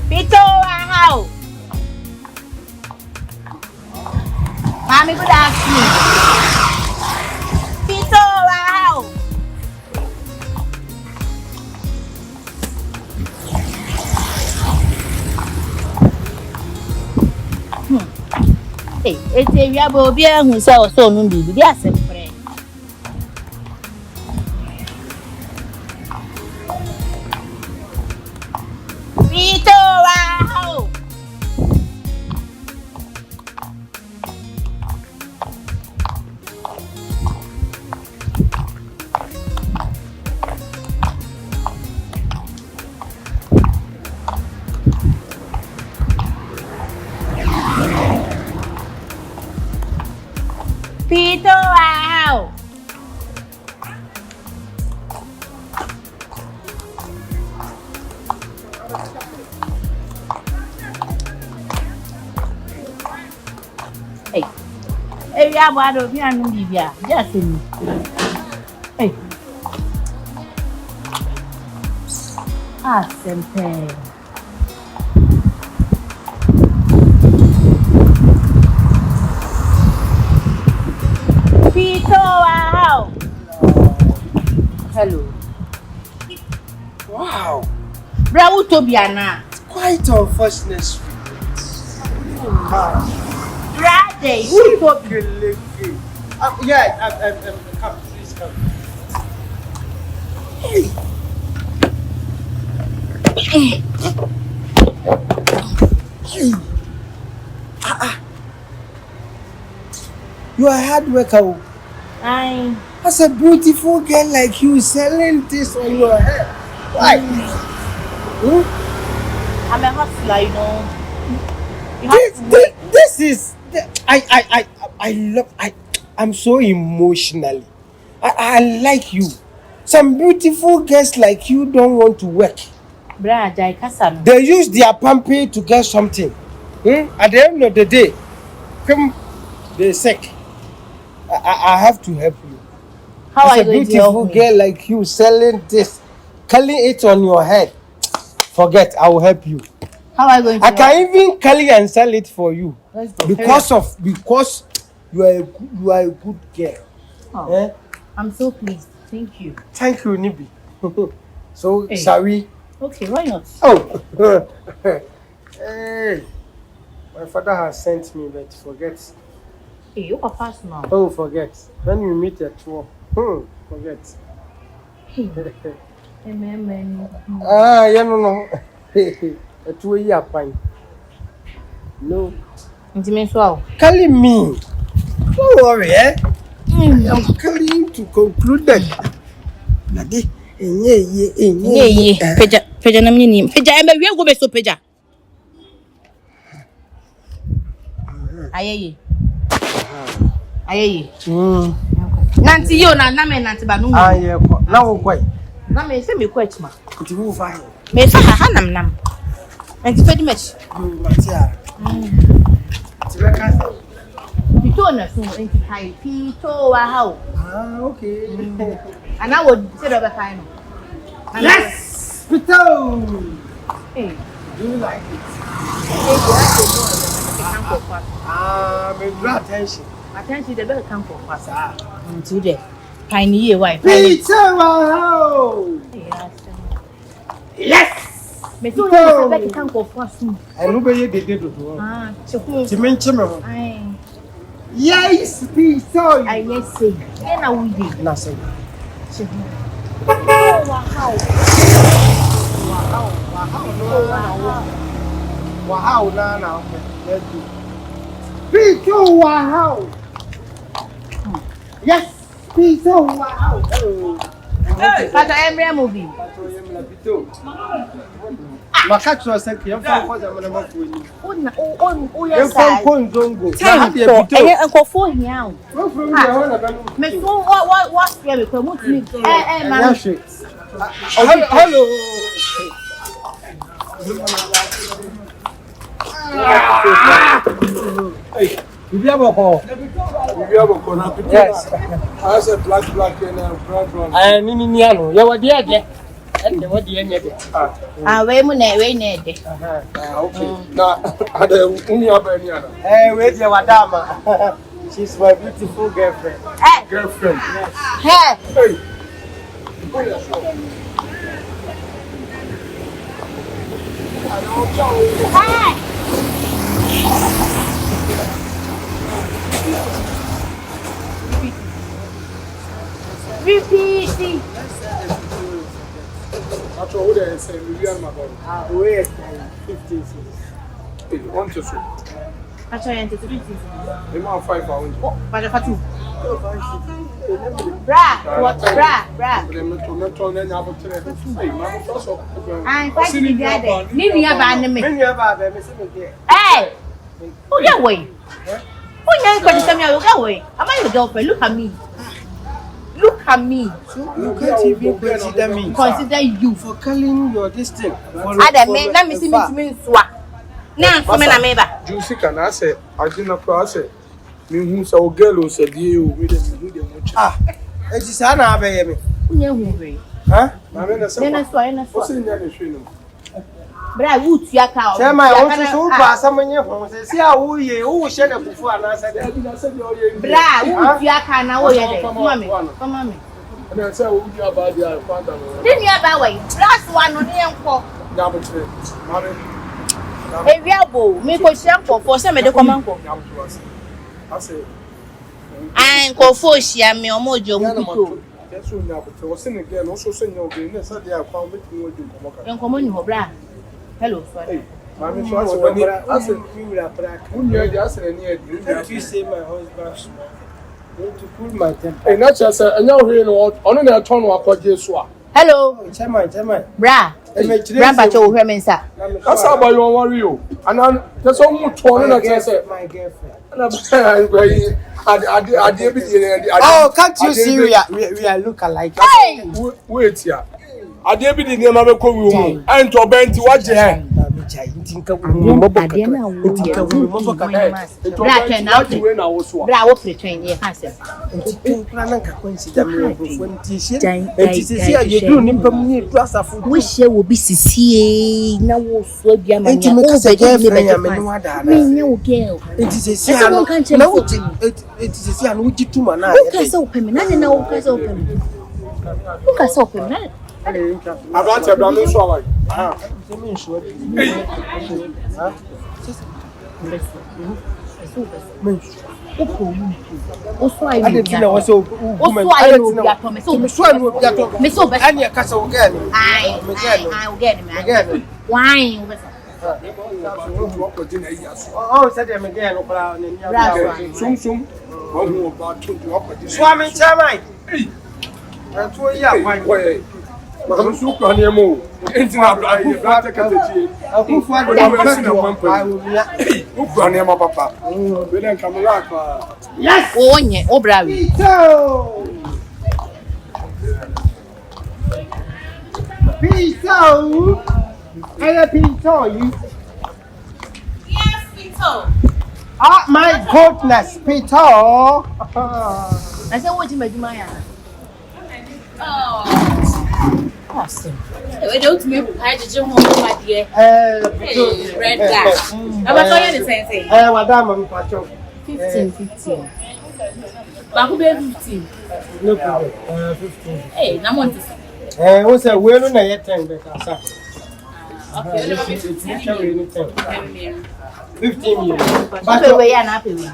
Pito, how? Mommy, good afternoon. Pito, how? Hey, it's a yabo beer who sells so no be the assembly. Pito, wow! Pito, wow! Hey, hey, we are one of you and Olivia. Just in. Hey, simple. Pito, wow! Hello. Wow. Bravo, Tobiana. Quite unfortunate. Brother, Who told you? Yeah, come, please come. Hey. Hey. You are a hard worker. As a beautiful girl like you selling this on your head. Why? I'm a hustler, you know. This is I love I'm so emotionally. I like you. Some beautiful girls like you don't want to work. They use their pumpy to get something. At the end of the day, come they're sick. I have to help you. How As are a you going to beautiful help me? girl like you selling this, curling it on your head. Forget, I will help you. How are you going to I help? can even curl it and sell it for you. Let's go. Because you are a good girl. Oh, Eh? I'm so pleased. Thank you. Thank you, Nibi. So Hey. shall we? Okay, why not? Oh, hey, my father has sent me, but forget. Hey, you are fast now. Oh, forget. When we meet at 12, forget. Hey, amen. Yeah, no. At 2 years, fine. No. Calling me. Don't worry, eh? I'm calling to conclude that. Peja na mini. Peja embe we go be so peja. Ayeye. Nanti yo na me nanti ba no. Yeah. Now why? Na me se me ko achima. It will fine. Me fa ha nam. Nanti pedi match. Matia. Pito na so enti kai Pito wa how. Okay. And I would say the final. Yes! Pito! Hey. Do you like it? Me draw attention. Attention, the better come for us. Until the pioneer wife. Pito! Wow! Yes! Me so the better come for us. I know where you did it. Chifu. Yes, Pito! I yes say. Then I will be. Nothing. Wow, now. Let's do. Pito, wow. Yes, Pito, wow. Hey, but I am moving. Makachu asante yamfa kwanza mwana mafu wenyewe. Yes, sir. Konzongo. Nkofo hia. Me so what fear me ko mutumi. Man. Hello. Hey, you have a call. Yes. I said black and brown. Nini niano. Ya wadi aje. And what the end of it? Wait, okay. Now, I don't know. Hey, where's your madam? She's my beautiful girlfriend. Hey! Girlfriend. Hey! Hey! Hey! Repeat. That's all they say. We are my body. Wait, 50. One to two. Actually, I'm 3 The man 5 pounds. Oh, but the fatu. Bra, what? Bra. I'm quite the Nini about Hey! Who get away? Who ain't going to tell me I'll go away? Am I your girlfriend? Look at me. Look at me. You can't even consider me. Consider you For calling your distance. Let me see me swap. Now, come in a member. Juicy can I say, I didn't process. Me who saw girl said you with much. It is an abbey. Huh? What's in the But I would see a cow. Tell my own so far, someone here see how we shed up before and I said, Bra, would see a cow now. Come on. And I said, would you about the father? Didn't you have that way? Last one on the Mammy. Hey, Viabo, make a shampoo for some of the command. I say, I'm called for she and me or mojo. That's what now, but I was in again, also saying your game. Said they have found it in Young common, bra. Hello, hey, Mammy, I said, you will have who knew the answer and yet you say my husband. To cool my temper. And not just a now here on a ton of what you saw. Hello, Chairman, bra. Grandpa told her, sir. That's how about you worry you. And that's almost torn my girlfriend. Oh, can't you see we are look alike? Hey! Wait here. I did be the name of a woman. And to bend what you have. Wish you would be CCA now. About a brand swallow. I didn't know was so. I don't know. And your castle again. I'll get him again. Wine. Oh, said him again. Soon. Swimming, Chairman. That's what you are. I'm so proud of you. It's not like you got to get it. Who find my papa? We don't come back. Yes, oh, yeah, oh, bravo. Pito! Hey, Pito, Yes, Pito. Oh, my goodness, Pito! I said, what you may do, my Oh. Awesome. We don't make I just home, my dear. Red guy. I'm not the same thing. Madam, 15. But who be 15? No problem. 15. Hey, I'm on this. What's a well on a 10 better? Okay, let me 15 years. But we are happy with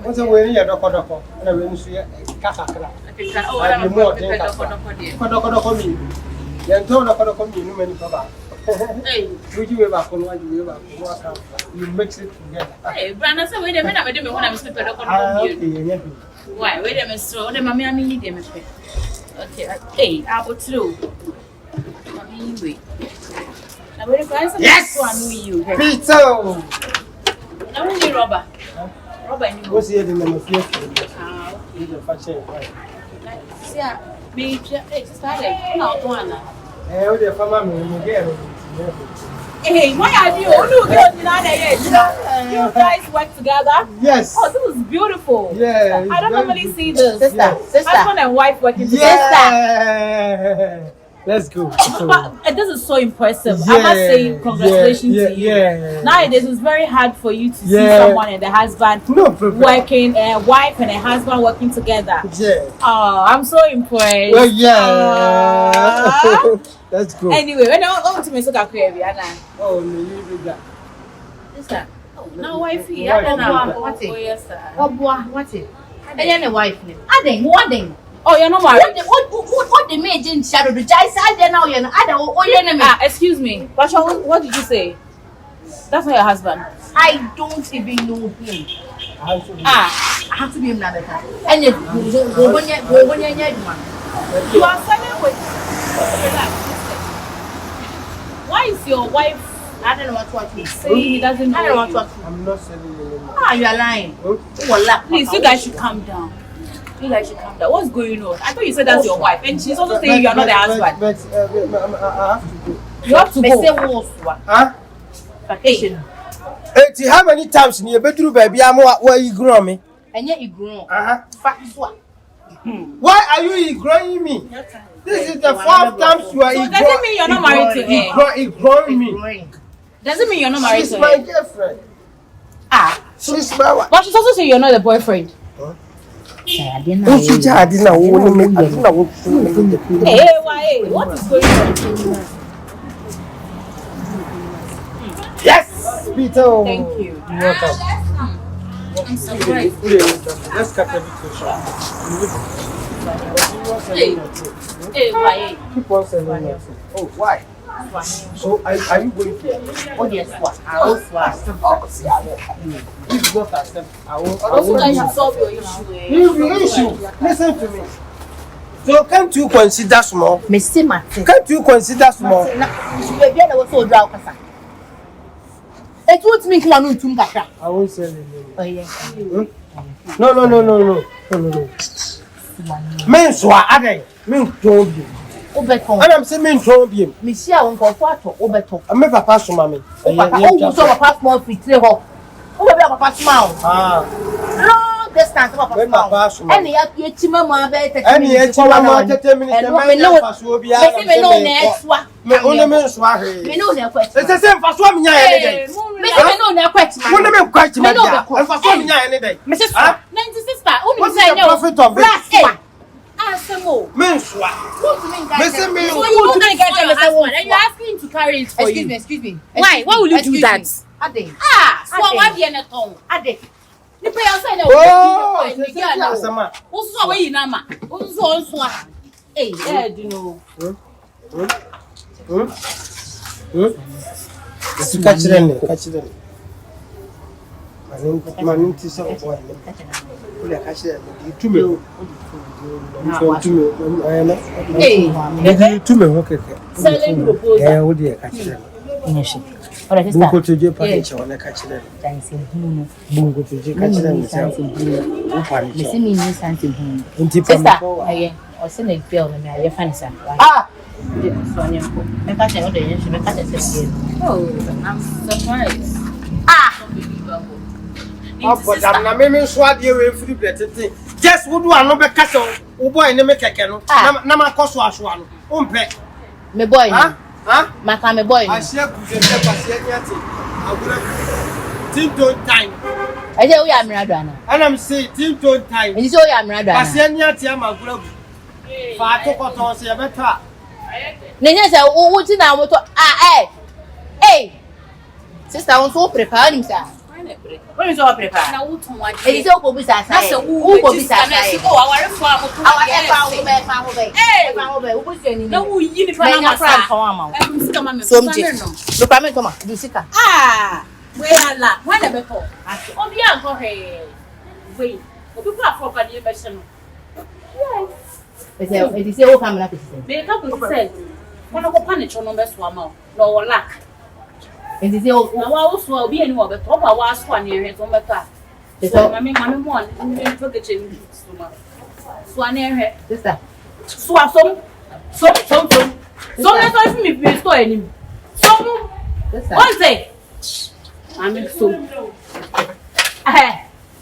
what's a way you're not and I will see a casacra. I'm more than me. Then told a Kodokom, many papa. Would you ever come when you ever you mix it together? Hey, Brandon, so wait a minute, I didn't want to speak to why, wait a minute, so the mammy, I need them. Okay, hey, I will through. Yes, one you. Pito! I want you, Robert. What's the other number? Yeah, be started. Not one. The family, Hey, why are you? You guys work together? Yes. Oh, this is beautiful. Yeah. I don't normally see this. Sister. Husband and wife working together. Yeah. Let's go. But this is so impressive. I must say congratulations to you. Nowadays it's very hard for you to see someone and the husband working, a wife and a husband working together. Yeah. Oh, I'm so impressed. Well, yeah. Let's go. Anyway, when I want to make so crazy, Anna. Oh, no, you do that. Sister. Now wifey, I don't know. What it? Oh yes, sir. What it? And then the wife name. What? Oh, you're not married. What the maid in shadow? The guy side there now. You're not. Excuse me. What did you say? That's not your husband. I don't even know him. I have to be him now. And you are selling with. Relax. Why is your wife? I don't know what to say. He doesn't know. I don't know what to. I'm not selling you. You are lying. Please, you guys should calm down. What's going on? I thought you said that's your wife, and she's also saying you are not the husband. You have to go. Huh? Vacation. Hey, how many times in your bedroom, baby? I'm where you grow me? And yet you grow. Why are you growing me? This is the fourth time you are. So doesn't mean you're not married to her. He growing me. Doesn't mean you're not married to her. She's my girlfriend. She's my wife. But she's also saying you're not the boyfriend. Hey, what is going on? Yes, Pito. Thank you. You're welcome. I'm surprised. Let's cut everything short. Why? Keep on selling it. Oh, why? So are you going to? Oh yes, what? This is not a step. I won't. Also, guys should solve your issue. Listen to me. So can't you consider small? Mr. Martin. Can't you consider small? It won't make one to I won't sell it. Oh yeah. No. Men swa ade. Men don't be. Obeton. And I'm saying men don't be. Me see I won't go for Obeton. I'm never pass to mommy. Oh, so papa small fit three ho. Oh, baby, papa small. Long distance papa small. Any ya chima mo abe 30 minutes. Any chima mo 30 minutes. Me no next one. Me only men swa he. Me no na question. It's the same for so me nya any day. Me no na question. Won me question me dia. And for so me nya any day. Me sister. 90 sister. What's the profit of it? Asemo. Men swa. What do you mean guys? So you want to get your husband and you're asking him to carry it for you. Excuse me. Why will you do that? Ade. So why be na ton? Ade. The pay outside na oh, so where you na ma. So hey, do know. Catch them. Man, so boy. Catch them. To me. Selling proposal. Yeah, what do you catch them? Bungo to J Panicha on a catch them. Bungo to J catch them. Sister, or send a girl and I fancy. Oh, I'm surprised. But I'm not making swag you with free betting. Just would do another castle, who boy never can. Nama cost was one. My boy, huh? My boy. I share Tinto time. I say we are Maradona. And I'm saying Tinto time. And you say we are Maradona. I say near Tiama Grove. Fato Coton, say a better. Nene say, oh, what's in our hey, sister, I was so prepared himself. When is all prepared? Now, who is all for business? That's a who for business. And they say, oh, I will be any more, but I was one year at home. So, I mean, one, Swan air, sister. So, let's me be storing him. So, one day, I'm in so.